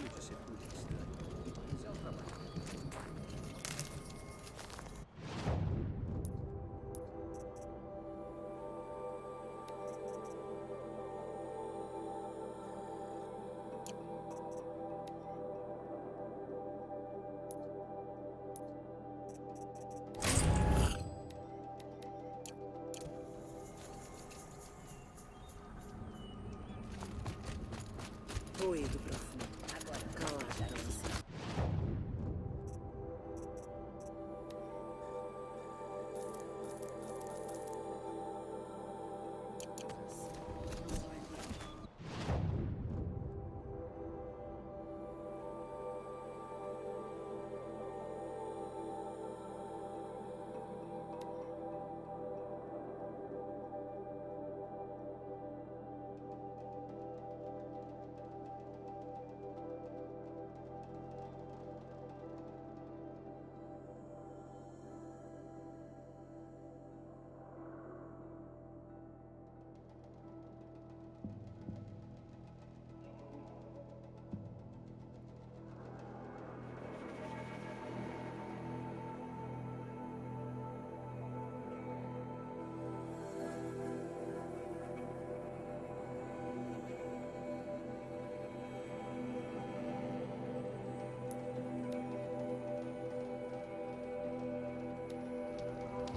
trabalho de ser turista. Mas é um trabalho. Ruído profundo. Agora, calado pra você.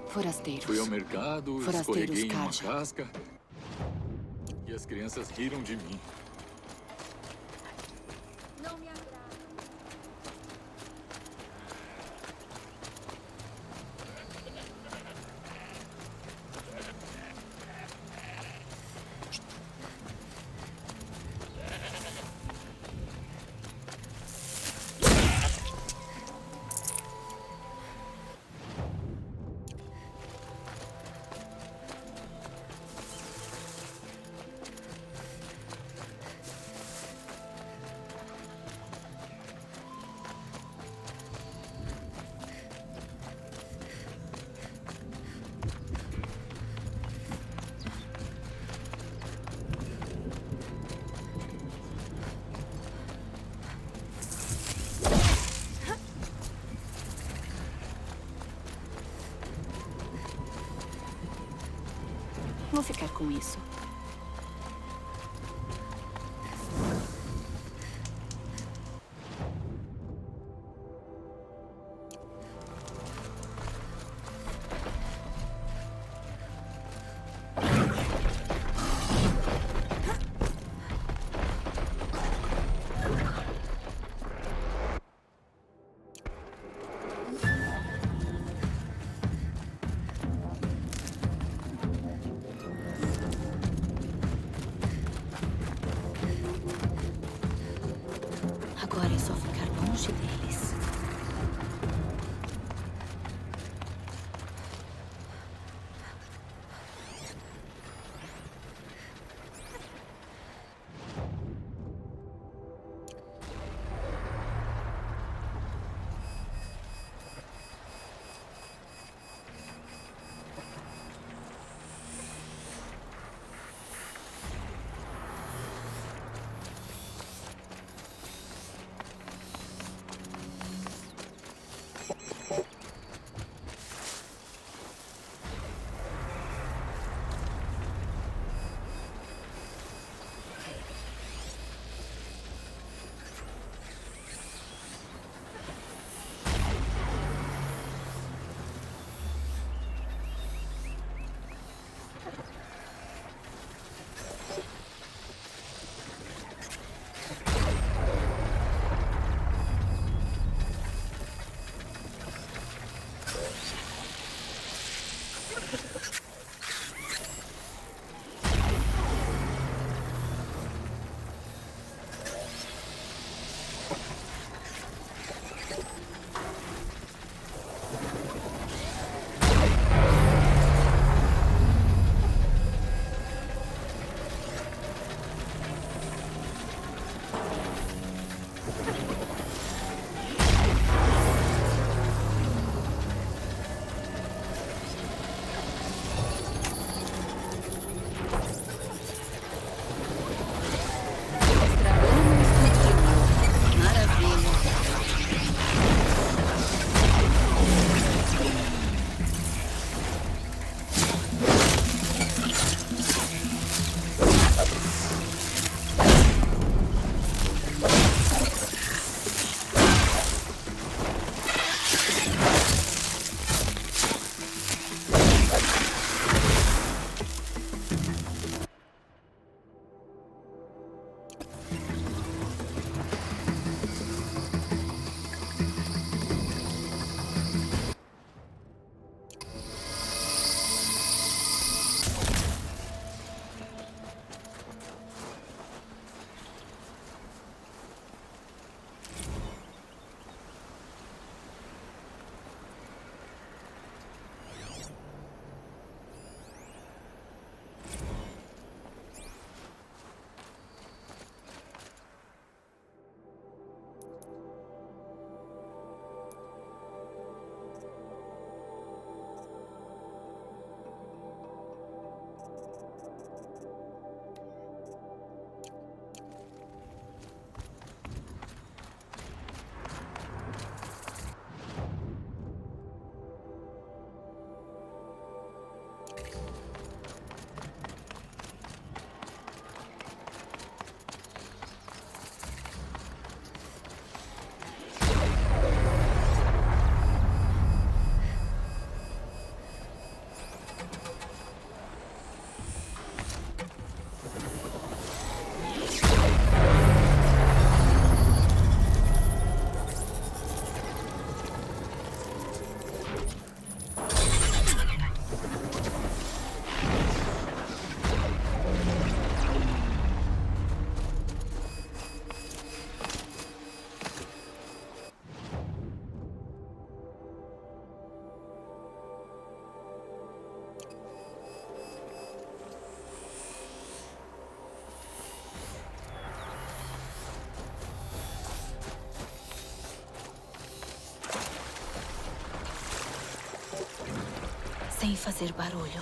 Forasteiros. Fui ao mercado, Forasteiros escorreguei em uma Kaja. casca e as crianças riram de mim. Não me agrada. Vou ficar com isso. sem fazer barulho.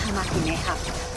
A máquina é rápida.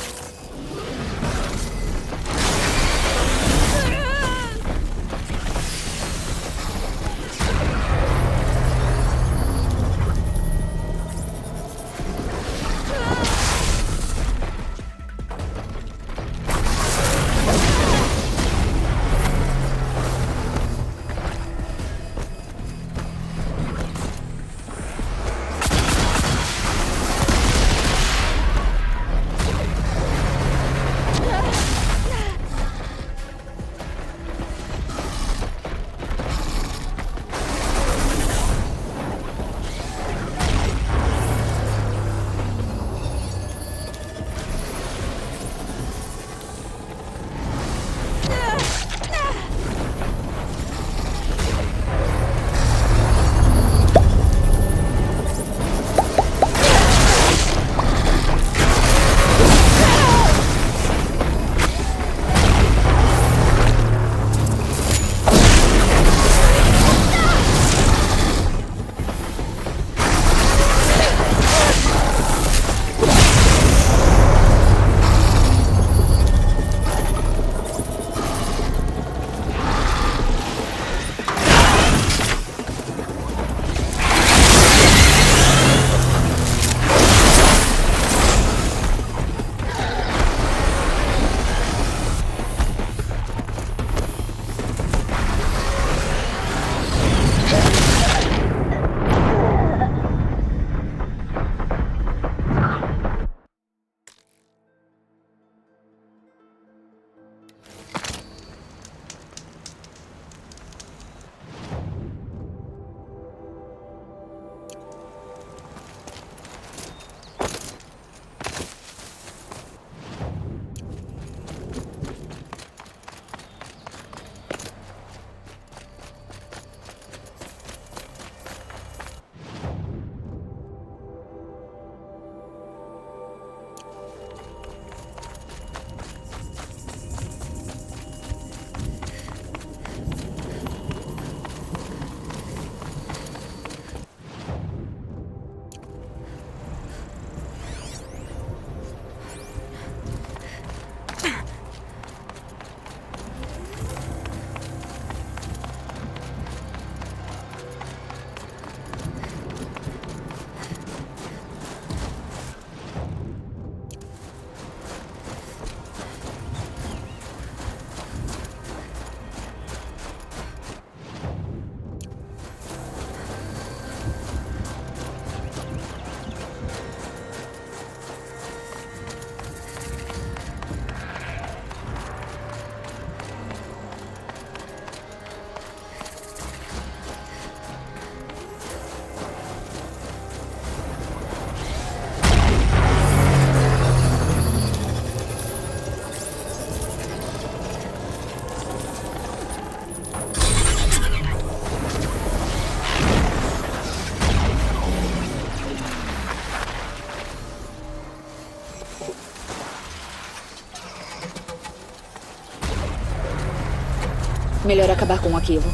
Melhor acabar com aquilo.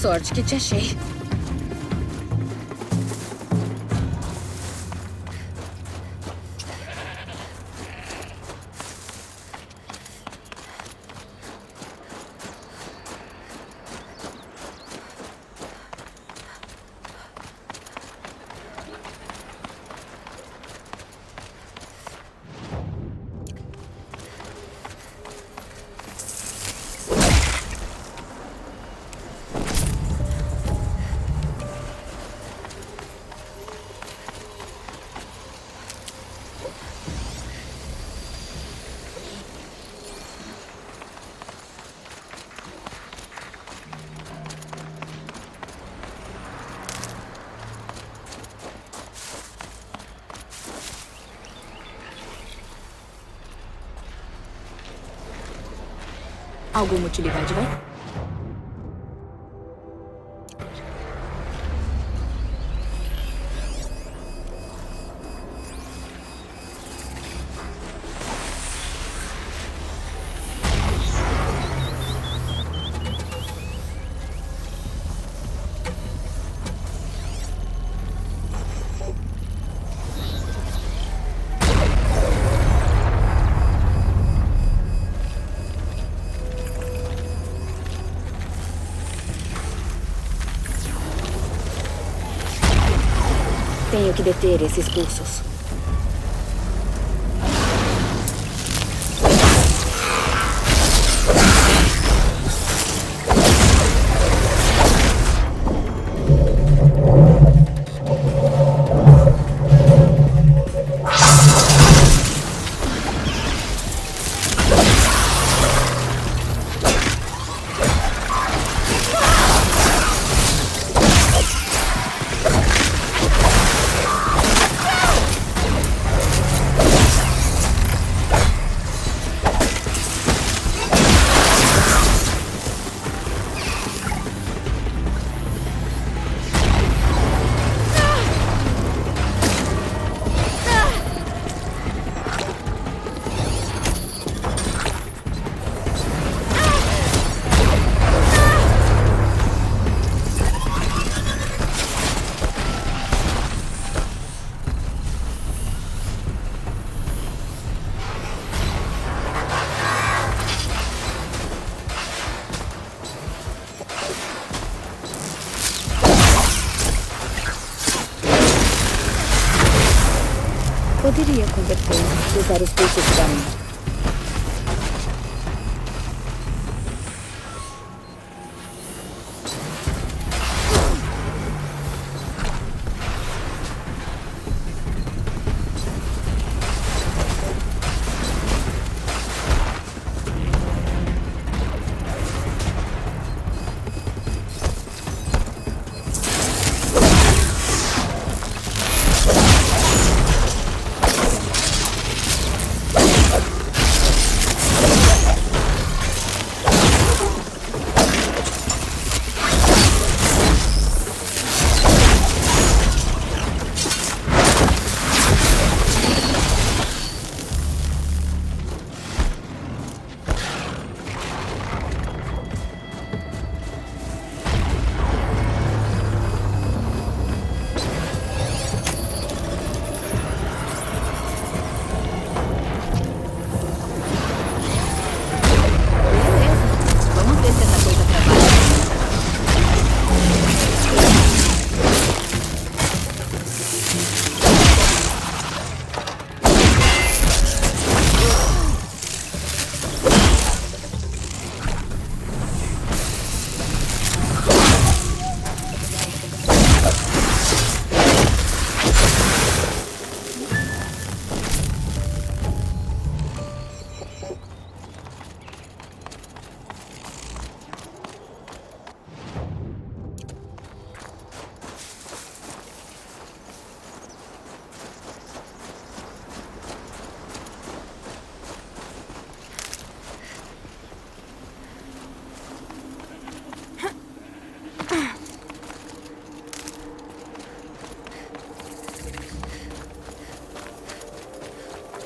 Sorte que te achei. Alguma utilidade, vai? Tenho que deter esses pulsos. Poderia converter e usar os pulsos de galinha.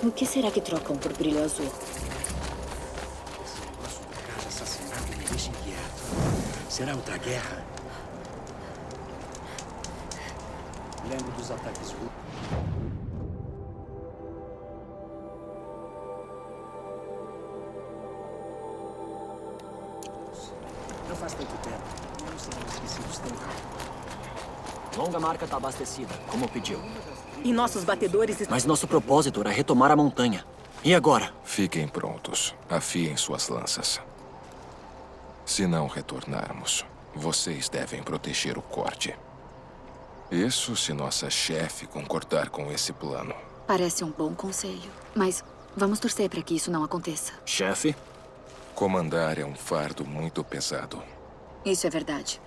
O que será que trocam por brilho azul? Esse negócio do cara assassinado me deixa inquieto. Será outra guerra? Lembro dos ataques russos. Não faz tanto tempo. Não serão esquecidos tão rápido. Longa Marca está abastecida, como pediu. E nossos batedores... Mas nosso propósito era retomar a montanha. E agora? Fiquem prontos. Afiem suas lanças. Se não retornarmos, vocês devem proteger o corte. Isso se nossa chefe concordar com esse plano. Parece um bom conselho, mas vamos torcer para que isso não aconteça. Chefe? Comandar é um fardo muito pesado. Isso é verdade.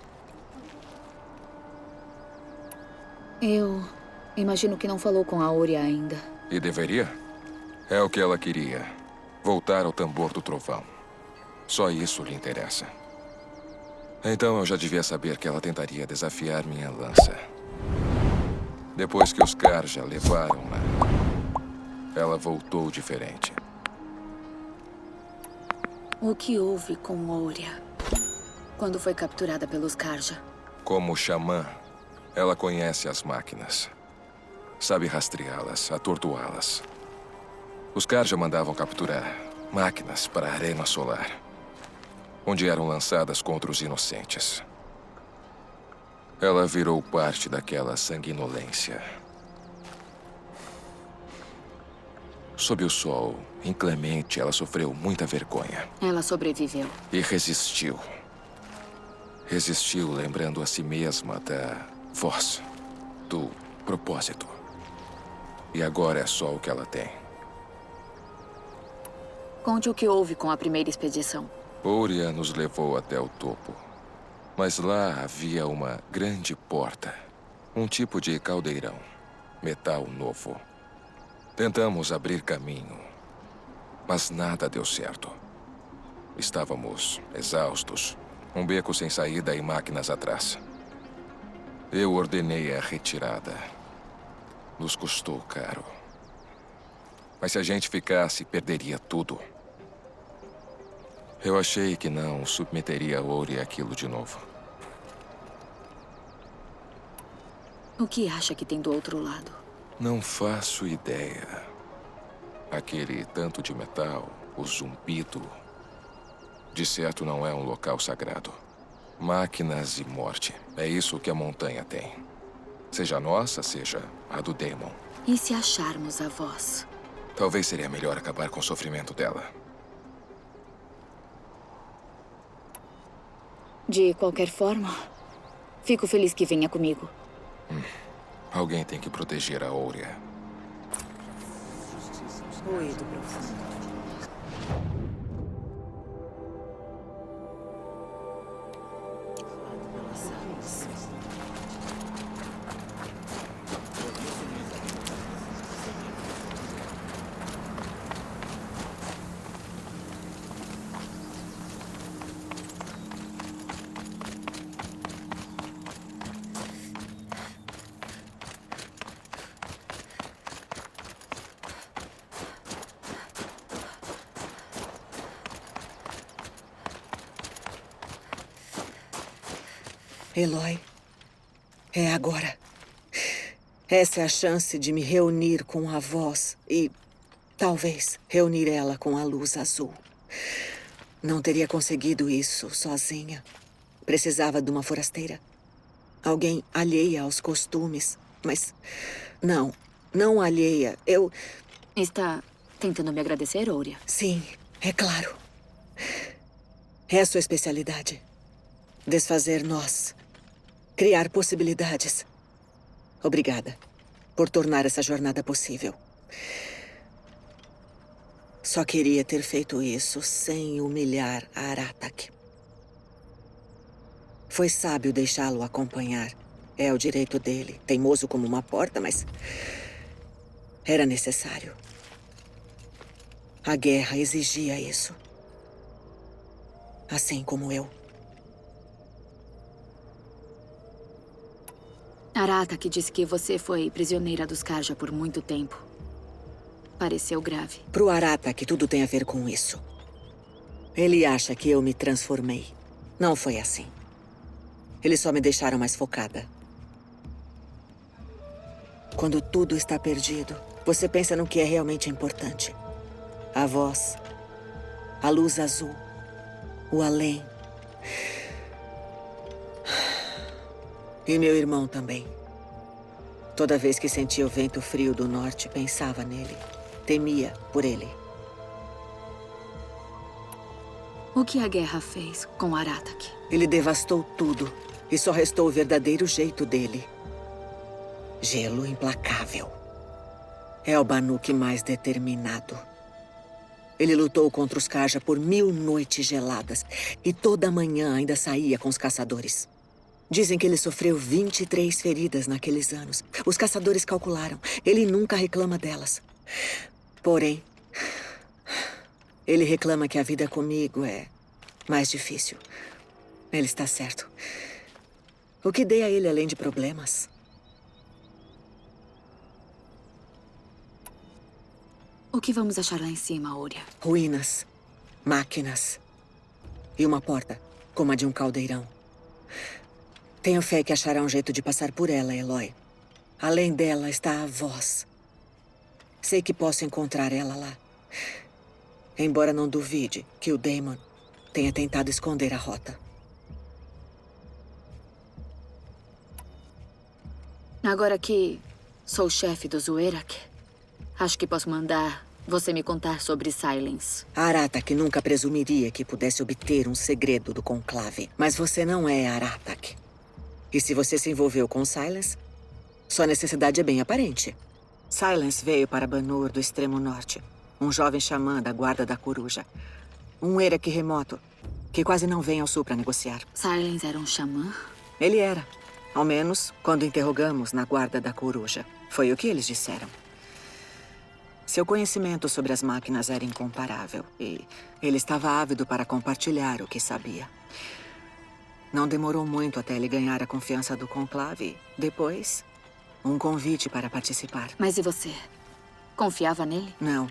Eu imagino que não falou com a Ori ainda. E deveria? É o que ela queria. Voltar ao tambor do trovão. Só isso lhe interessa. Então eu já devia saber que ela tentaria desafiar minha lança. Depois que os Karja levaram-na, ela voltou diferente. O que houve com Ouria quando foi capturada pelos Karja? Como xamã, ela conhece as máquinas. Sabe rastreá-las, atordoá-las. Os Karja mandavam capturar máquinas para a Arena Solar, onde eram lançadas contra os inocentes. Ela virou parte daquela sanguinolência. Sob o sol inclemente, ela sofreu muita vergonha. Ela sobreviveu. E resistiu. Resistiu lembrando a si mesma da voz, do propósito. E agora é só o que ela tem. Conte o que houve com a primeira expedição. Ouria nos levou até o topo. Mas lá havia uma grande porta. Um tipo de caldeirão. Metal novo. Tentamos abrir caminho. Mas nada deu certo. Estávamos exaustos. Um beco sem saída e máquinas atrás. Eu ordenei a retirada. Nos custou caro. Mas se a gente ficasse, perderia tudo. Eu achei que não submeteria Ouria àquilo de novo. O que acha que tem do outro lado? Não faço ideia. Aquele tanto de metal, o zumbido. De certo não é um local sagrado. Máquinas e morte. É isso que a montanha tem. Seja a nossa, seja a do Daemon. E se acharmos a voz? Talvez seria melhor acabar com o sofrimento dela. De qualquer forma, fico feliz que venha comigo. Alguém tem que proteger a Ouria. Ruído profundo. Eloy, é agora. Essa é a chance de me reunir com a voz e, talvez, reunir ela com a luz azul. Não teria conseguido isso sozinha. Precisava de uma forasteira. Alguém alheia aos costumes. Mas, não alheia. Está tentando me agradecer, Ouria? Sim, é claro. É a sua especialidade. Desfazer nós. Criar possibilidades. Obrigada por tornar essa jornada possível. Só queria ter feito isso sem humilhar a Aratak. Foi sábio deixá-lo acompanhar. É o direito dele. Teimoso como uma porta, mas era necessário. A guerra exigia isso. Assim como eu. Aratak disse que você foi prisioneira dos Karja por muito tempo. Pareceu grave. Pro Aratak, tudo tem a ver com isso. Ele acha que eu me transformei. Não foi assim. Eles só me deixaram mais focada. Quando tudo está perdido, você pensa no que é realmente importante. A voz, a luz azul, o além. E meu irmão também. Toda vez que sentia o vento frio do norte, pensava nele. Temia por ele. O que a guerra fez com Aratak? Ele devastou tudo. E só restou o verdadeiro jeito dele. Gelo implacável. É o Banuk mais determinado. Ele lutou contra os Karja por 1000 noites geladas. E toda manhã ainda saía com os caçadores. Dizem que ele sofreu 23 feridas naqueles anos. Os caçadores calcularam. Ele nunca reclama delas. Porém, ele reclama que a vida comigo é mais difícil. Ele está certo. O que dei a ele além de problemas? O que vamos achar lá em cima, Oria? Ruínas, máquinas e uma porta, como a de um caldeirão. Tenho fé que achará um jeito de passar por ela, Eloy. Além dela está a voz. Sei que posso encontrar ela lá. Embora não duvide que o Daemon tenha tentado esconder a rota. Agora que sou chefe do Zuerak, acho que posso mandar você me contar sobre Silence. Aratak nunca presumiria que pudesse obter um segredo do conclave. Mas você não é Aratak. E se você se envolveu com Silence, sua necessidade é bem aparente. Silence veio para Banur do extremo norte. Um jovem xamã da guarda da coruja. Um Erak remoto, que quase não vem ao sul para negociar. Silence era um xamã? Ele era. Ao menos, quando interrogamos na guarda da coruja. Foi o que eles disseram. Seu conhecimento sobre as máquinas era incomparável. E ele estava ávido para compartilhar o que sabia. Não demorou muito até ele ganhar a confiança do conclave. Depois, um convite para participar. Mas e você? Confiava nele? Não.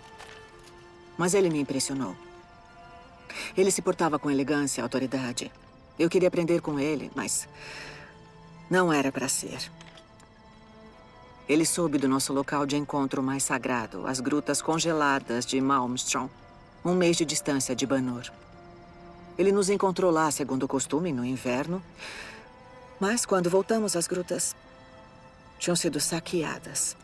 Mas ele me impressionou. Ele se portava com elegância e autoridade. Eu queria aprender com ele, mas não era para ser. Ele soube do nosso local de encontro mais sagrado, as grutas congeladas de Malmstrom, 1 mês de distância de Banur. Ele nos encontrou lá, segundo o costume, no inverno. Mas quando voltamos às grutas, tinham sido saqueadas.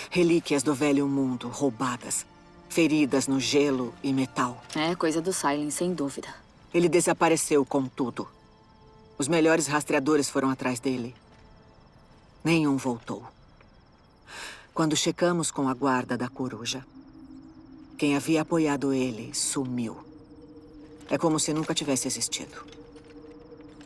Relíquias do velho mundo, roubadas, feridas no gelo e metal. É coisa do Silence, sem dúvida. Ele desapareceu com tudo. Os melhores rastreadores foram atrás dele. Nenhum voltou. Quando checamos com a guarda da coruja, quem havia apoiado ele sumiu. É como se nunca tivesse existido.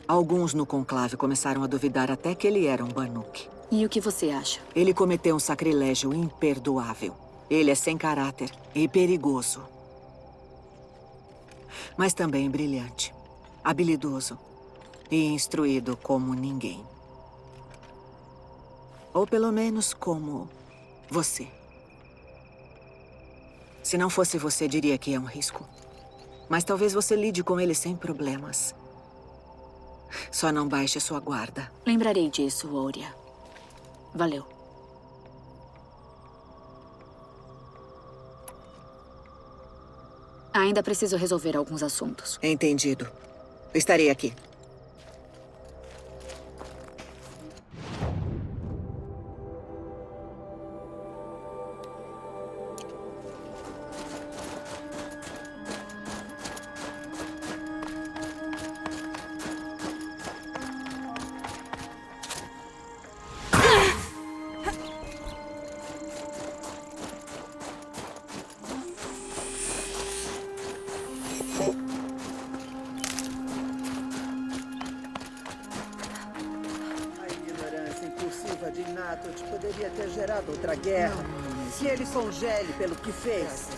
Alguns no conclave começaram a duvidar até que ele era um Banuk. E o que você acha? Ele cometeu um sacrilégio imperdoável. Ele é sem caráter e perigoso. Mas também brilhante, habilidoso e instruído como ninguém. Ou pelo menos como você. Se não fosse você, diria que é um risco. Mas talvez você lide com ele sem problemas. Só não baixe sua guarda. Lembrarei disso, Oria. Valeu. Ainda preciso resolver alguns assuntos. Entendido. Estarei aqui. De Natoth poderia ter gerado outra guerra. Se ele congele pelo que fez.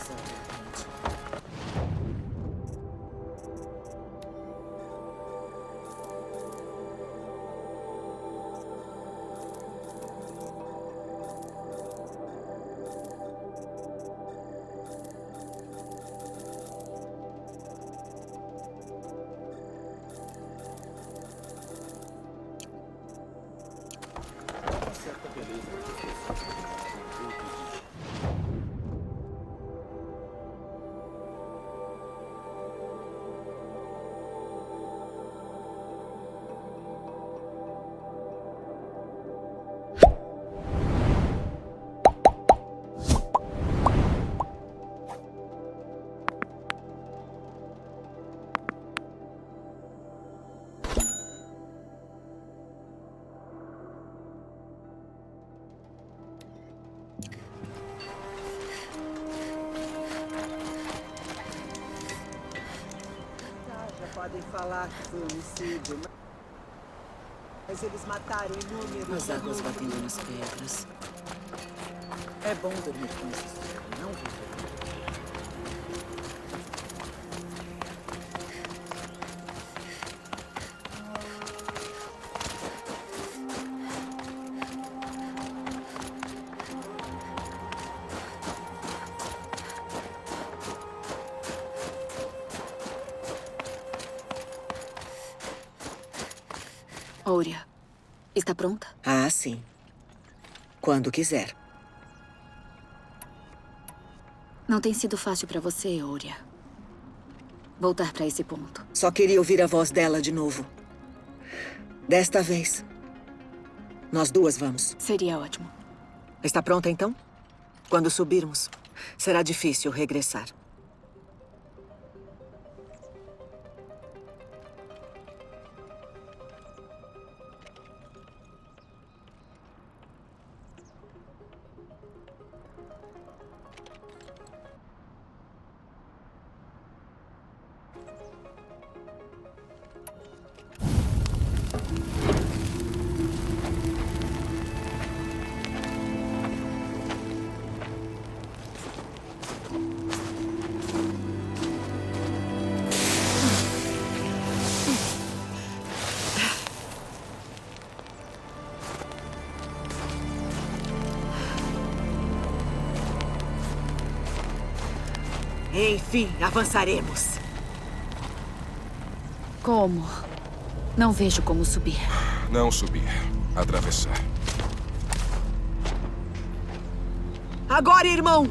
Podem falar que foi homicídio, mas eles mataram inúmeros. As águas batendo nas pedras. É bom dormir com esse sono, não viver. Ouria, está pronta? Ah, sim. Quando quiser. Não tem sido fácil para você, Ouria. Voltar para esse ponto. Só queria ouvir a voz dela de novo. Desta vez, nós duas vamos. Seria ótimo. Está pronta, então? Quando subirmos, será difícil regressar. Enfim, avançaremos. Como? Não vejo como subir. Não subir. Atravessar. Agora, irmão!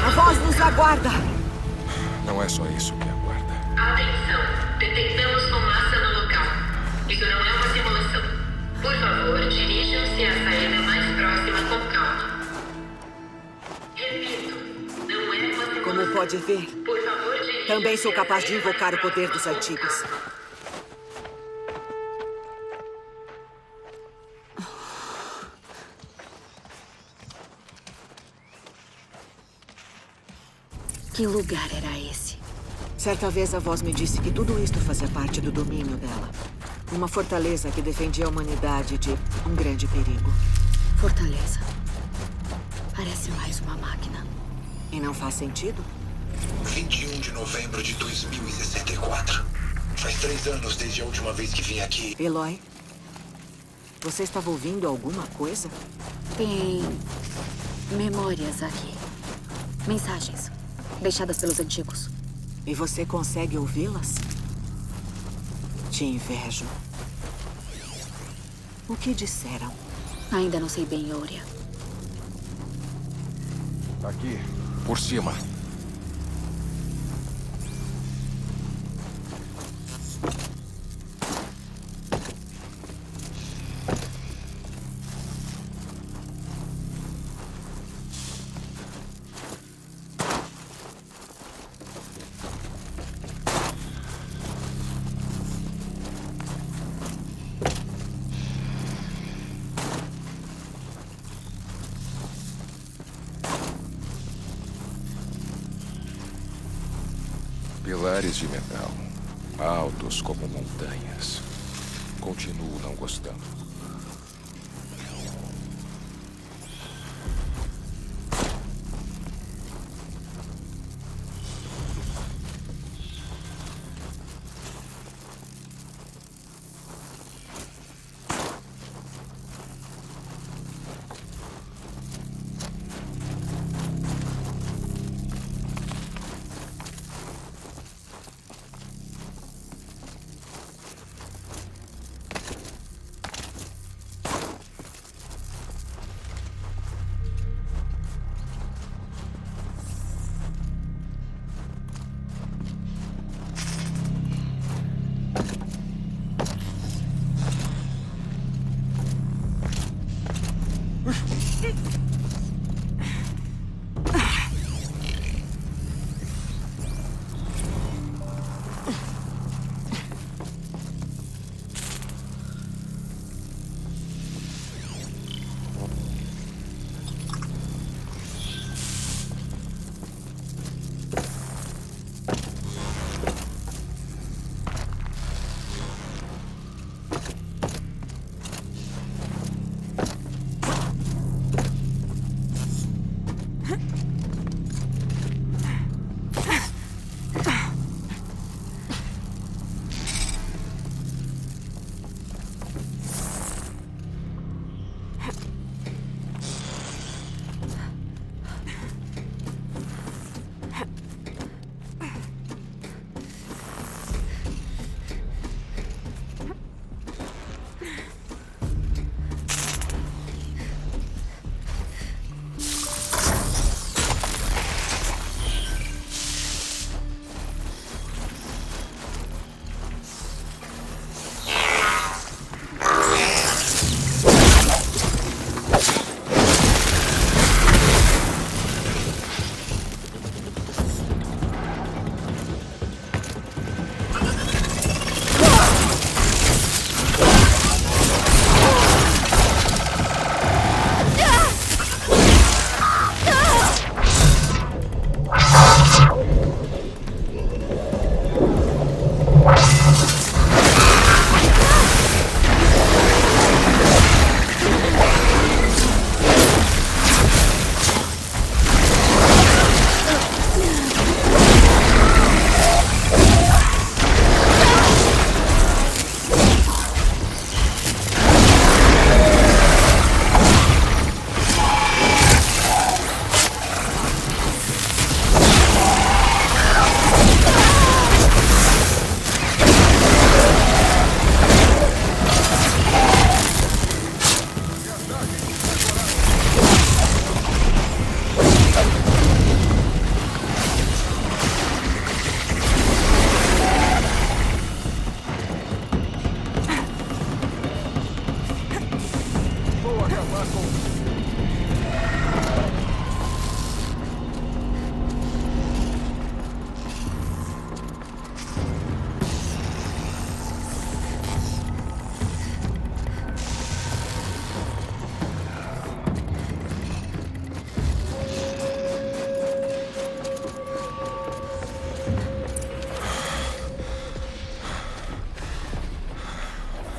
A voz nos aguarda! Não é só isso que aguarda. Atenção! Detectamos fumaça no local. Isso não é uma simulação. Por favor, dirijam-se à saída mais próxima com calma. Repito, não é uma simulação. Como pode ver, Por favor, dirijam-se também sou à capaz de saída invocar o mais poder dos próxima com antigos. calma. Que lugar era esse? Certa vez a voz me disse que tudo isto fazia parte do domínio dela. Uma fortaleza que defendia a humanidade de um grande perigo. Fortaleza. Parece mais uma máquina. E não faz sentido? 21 de novembro de 2064. Faz 3 anos desde a última vez que vim aqui. Eloy, você estava ouvindo alguma coisa? Tem memórias aqui. Mensagens deixadas pelos antigos. E você consegue ouvi-las? Te invejo. O que disseram? Ainda não sei bem, Ouria. Aqui. Por cima. Pilares de metal, altos como montanhas. Continuo não gostando.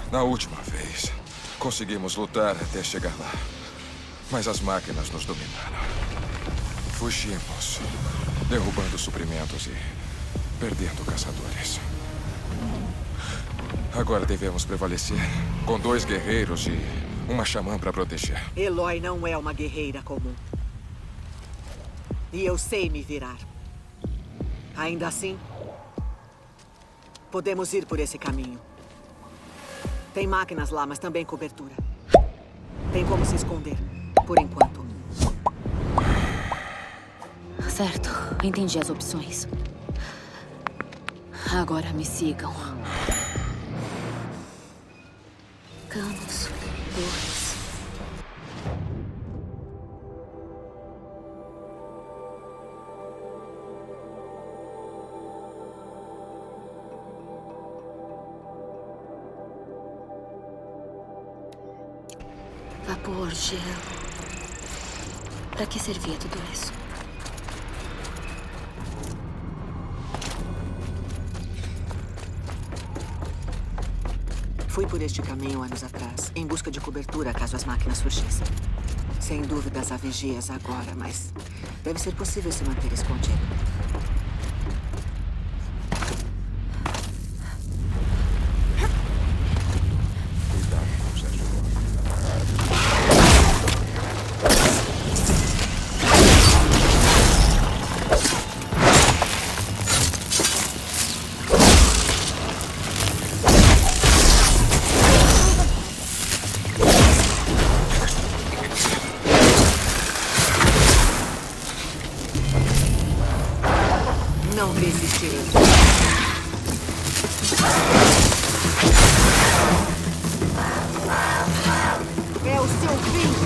Na última vez, conseguimos lutar até chegar lá. Mas as máquinas nos dominaram. Fugimos, derrubando suprimentos e perdendo caçadores. Agora devemos prevalecer, com 2 guerreiros e uma xamã para proteger. Eloy não é uma guerreira comum. E eu sei me virar. Ainda assim, podemos ir por esse caminho. Tem máquinas lá, mas também cobertura. Tem como se esconder, por enquanto. Certo, entendi as opções. Agora me sigam. Canos, torres. Vapor, gelo. Pra que servia tudo isso? Fui por este caminho anos atrás, em busca de cobertura caso as máquinas surgissem. Sem dúvidas há vigias agora, mas deve ser possível se manter escondido. Não resistirei. É o seu fim.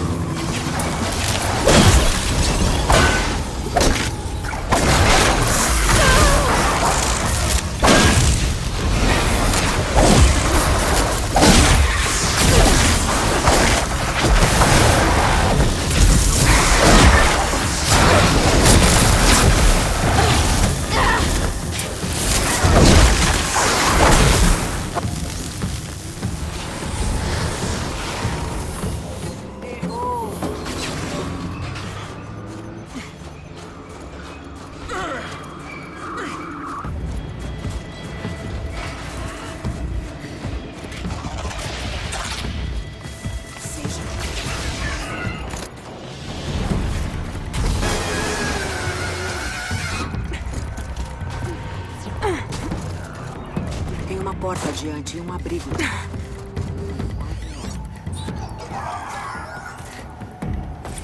Tem uma porta adiante e um abrigo.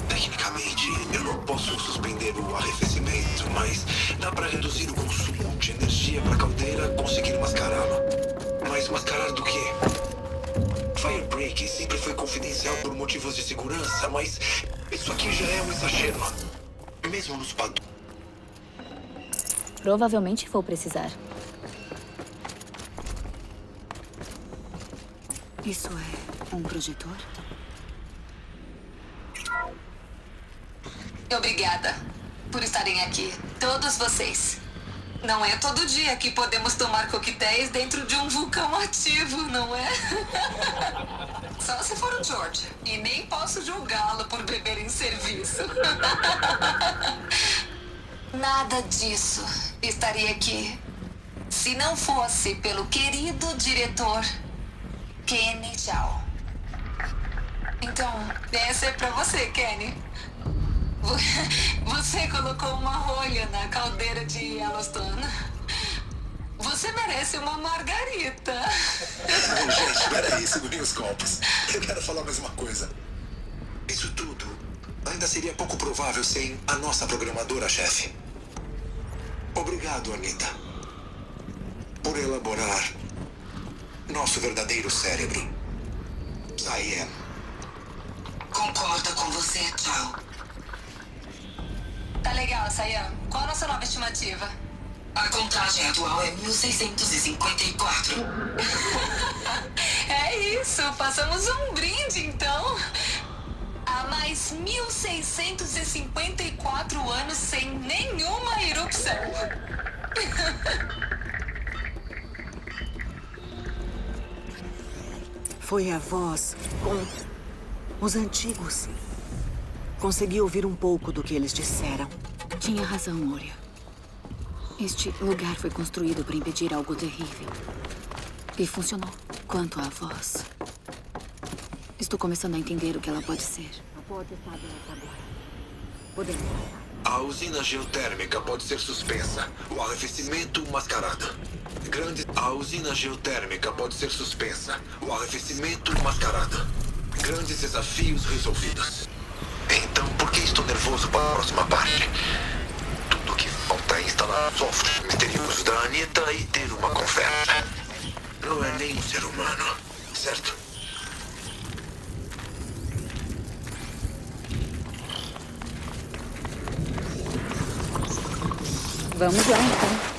Tecnicamente, eu não posso suspender o arrefecimento, mas dá para reduzir o consumo de energia para a caldeira conseguir mascará-lo. Mas mascarar do quê? Firebreak sempre foi confidencial por motivos de segurança, mas isso aqui já é um exagero. Mesmo nos padrões. Provavelmente vou precisar. Isso é um projetor? Obrigada por estarem aqui, todos vocês. Não é todo dia que podemos tomar coquetéis dentro de um vulcão ativo, não é? Só se for o George. E nem posso julgá-lo por beber em serviço. Nada disso estaria aqui se não fosse pelo querido diretor Kenny Chao. Então, essa é pra você, Kenny. Você colocou uma rolha na caldeira de Yellowstone. Você merece uma margarita. Gente, peraí, segurem os copos. Eu quero falar mais uma coisa. Isso tudo ainda seria pouco provável sem a nossa programadora-chefe. Obrigado, Anita, por elaborar nosso verdadeiro cérebro. Cyan. Com concorda com você, tchau. Tá legal, Sayan. Qual a nossa nova estimativa? A contagem atual é 1654. É isso, passamos um brinde, então. Há mais 1654 anos sem nenhuma erupção. Foi a voz com os antigos. Consegui ouvir um pouco do que eles disseram. Tinha razão, Moria. Este lugar foi construído para impedir algo terrível. E funcionou. Quanto à voz, estou começando a entender o que ela pode ser. A porta está aberta agora. Podemos passar. A usina geotérmica pode ser suspensa. O arrefecimento mascarado. A usina geotérmica pode ser suspensa. O arrefecimento mascarado. Grandes desafios resolvidos. Então, por que estou nervoso para a próxima parte? Tudo que falta é instalar software misterioso da Anitta e ter uma conversa. Não é nem um ser humano, certo? Vamos lá, então.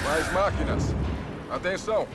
Mais máquinas. Atenção.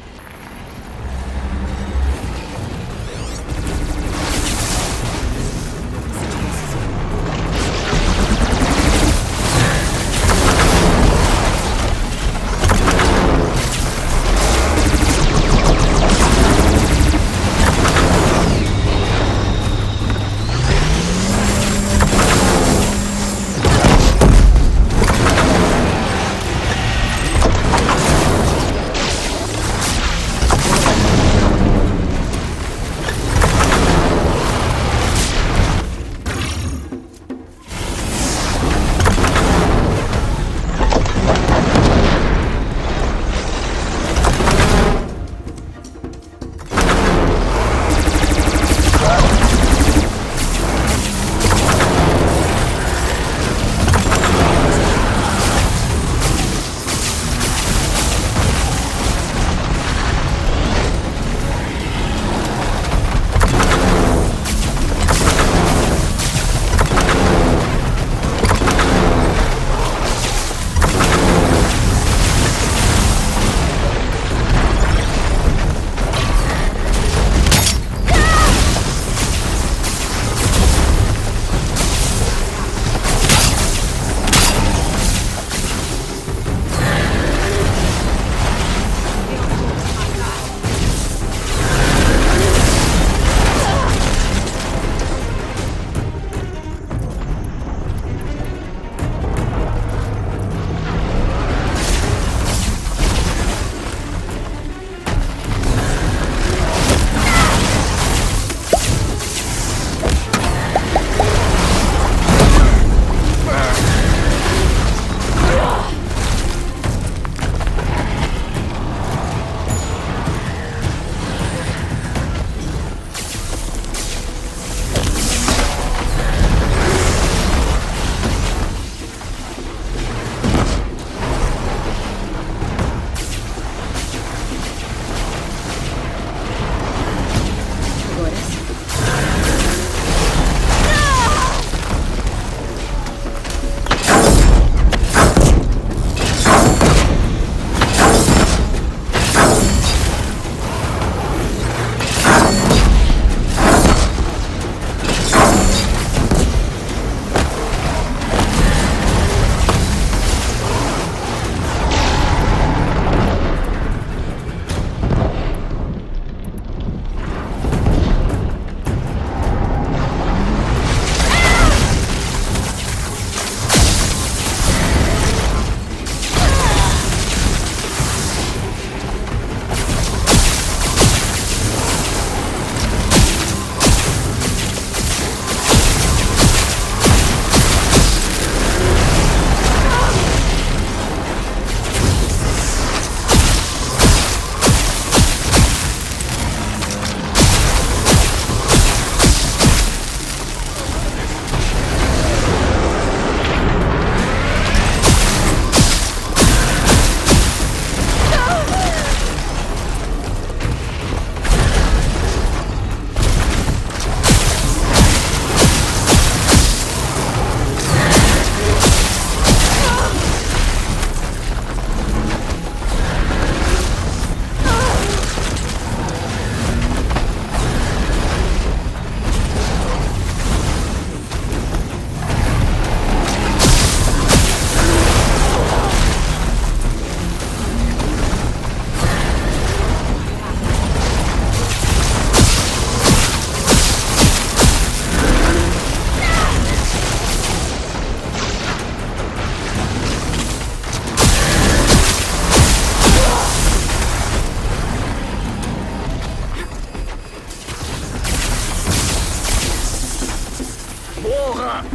porra!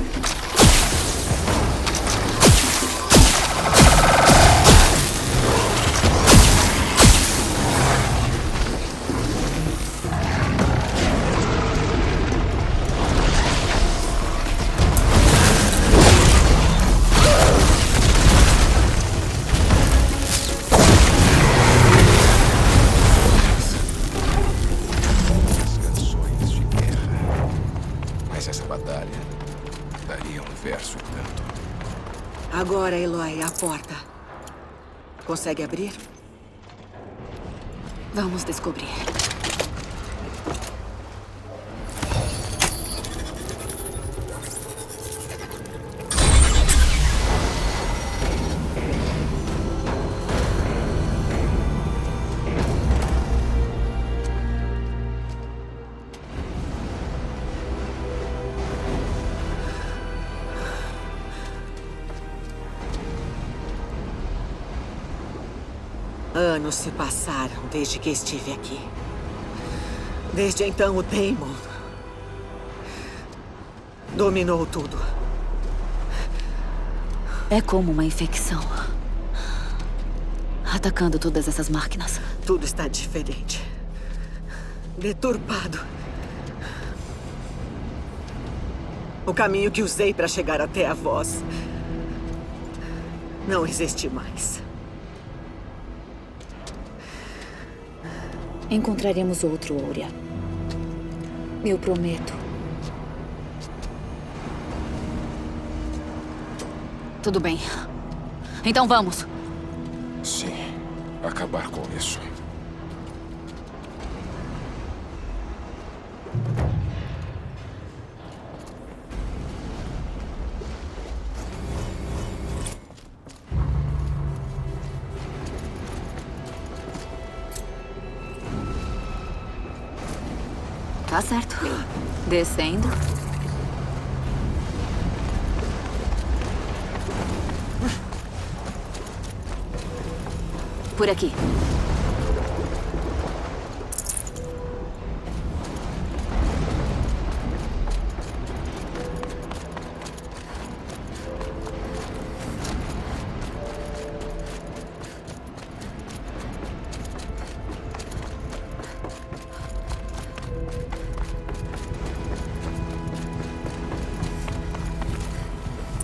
Agora, Eloy, a porta. Consegue abrir? Vamos descobrir. Anos se passaram desde que estive aqui. Desde então, o Daemon dominou tudo. É como uma infecção. Atacando todas essas máquinas. Tudo está diferente. Deturpado. O caminho que usei para chegar até a voz não existe mais. Encontraremos outro, Ouria. Eu prometo. Tudo bem. Então vamos. Sim. Acabar com isso. Tá certo. Descendo. Por aqui.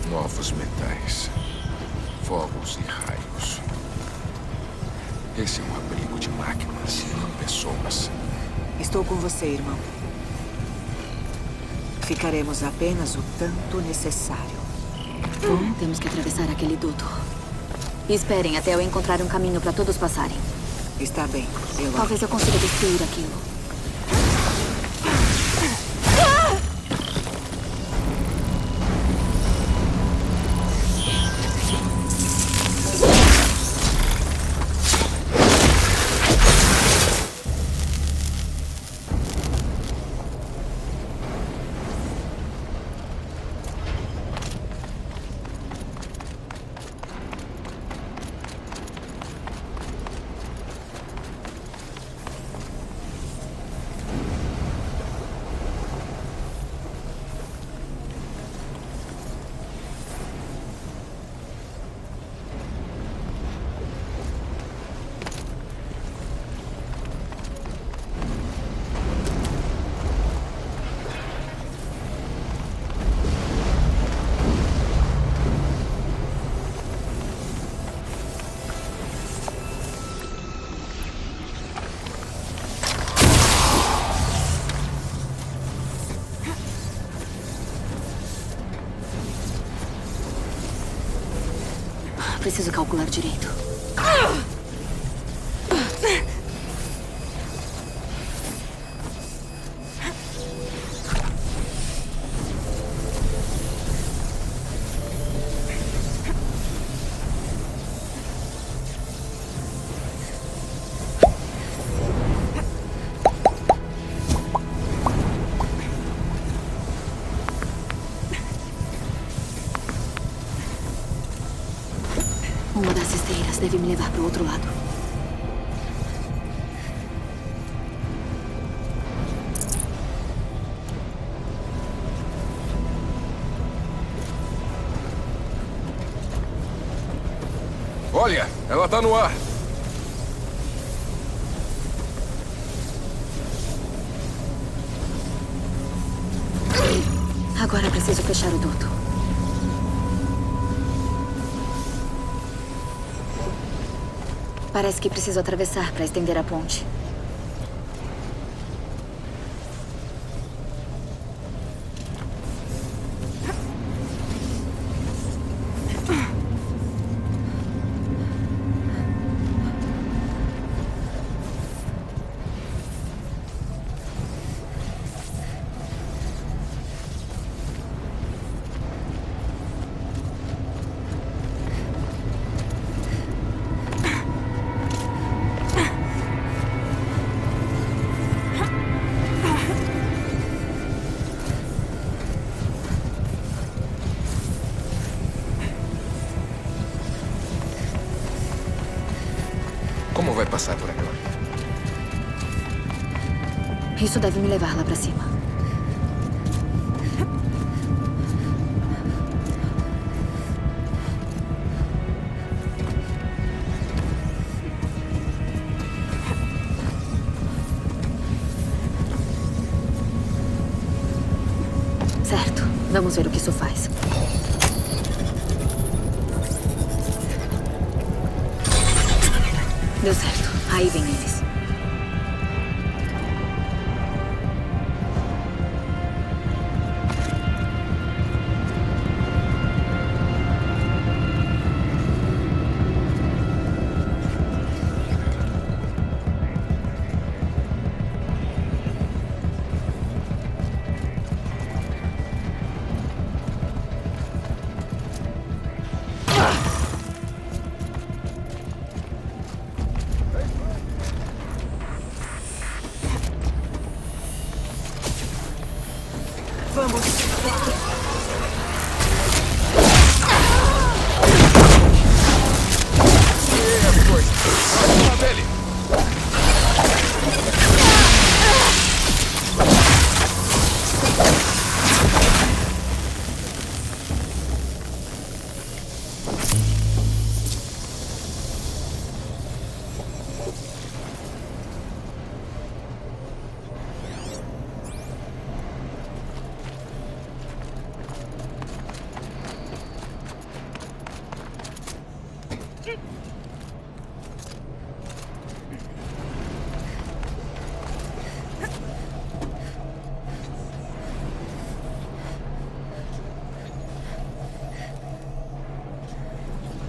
Novos metais, fogos e raios. Esse é um abrigo de máquinas, não pessoas. Estou com você, irmão. Ficaremos apenas o tanto necessário. Bom, temos que atravessar aquele duto. Esperem até eu encontrar um caminho para todos passarem. Está bem, Eloy. Talvez eu consiga destruir aquilo. Preciso calcular direito. Uma das esteiras deve me levar para o outro lado. Olha, ela tá no ar. Agora preciso fechar o duto. Parece que preciso atravessar para estender a ponte. Como vai passar por agora? Isso deve me levar lá para cima. Certo. Vamos ver o que isso faz. Deu certo. Aí vem eles.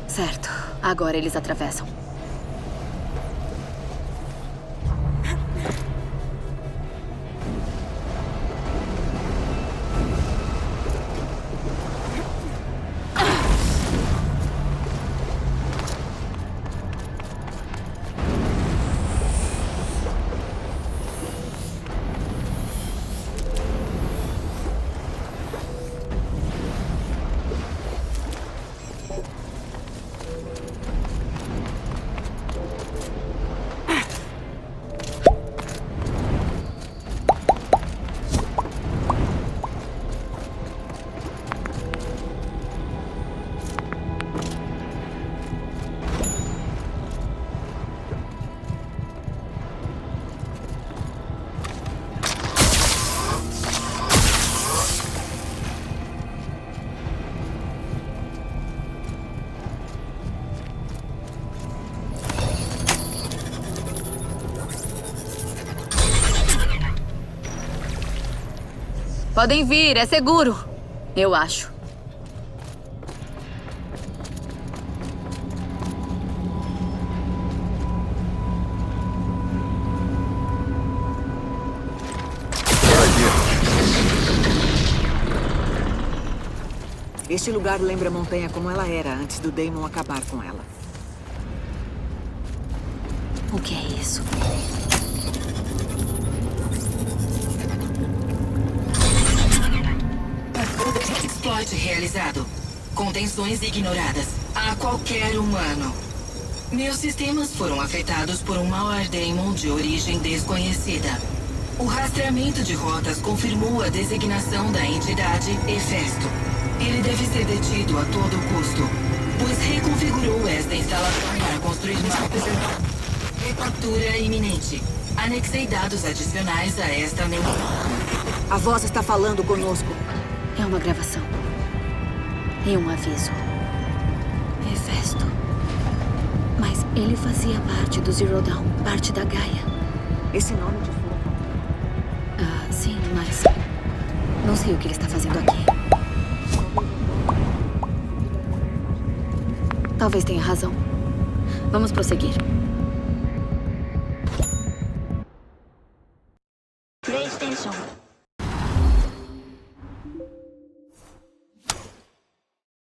Certo. Agora eles atravessam. Podem vir, é seguro. Eu acho. Este lugar lembra a montanha como ela era antes do Daemon acabar com ela. O que é isso? Exploit realizado. Contenções ignoradas a qualquer humano. Meus sistemas foram afetados por um Mauar Daemon de origem desconhecida. O rastreamento de rotas confirmou a designação da entidade Hefesto. Ele deve ser detido a todo custo, pois configurou esta instalação para construir mapas. Captura iminente. Anexei dados adicionais a esta memória. A voz está falando conosco. É uma gravação. E um aviso. Hefesto. Mas ele fazia parte do Zero Dawn, parte da Gaia. Esse nome de fogo. Ah, sim, mas... não sei o que ele está fazendo aqui. Talvez tenha razão. Vamos prosseguir. PlayStation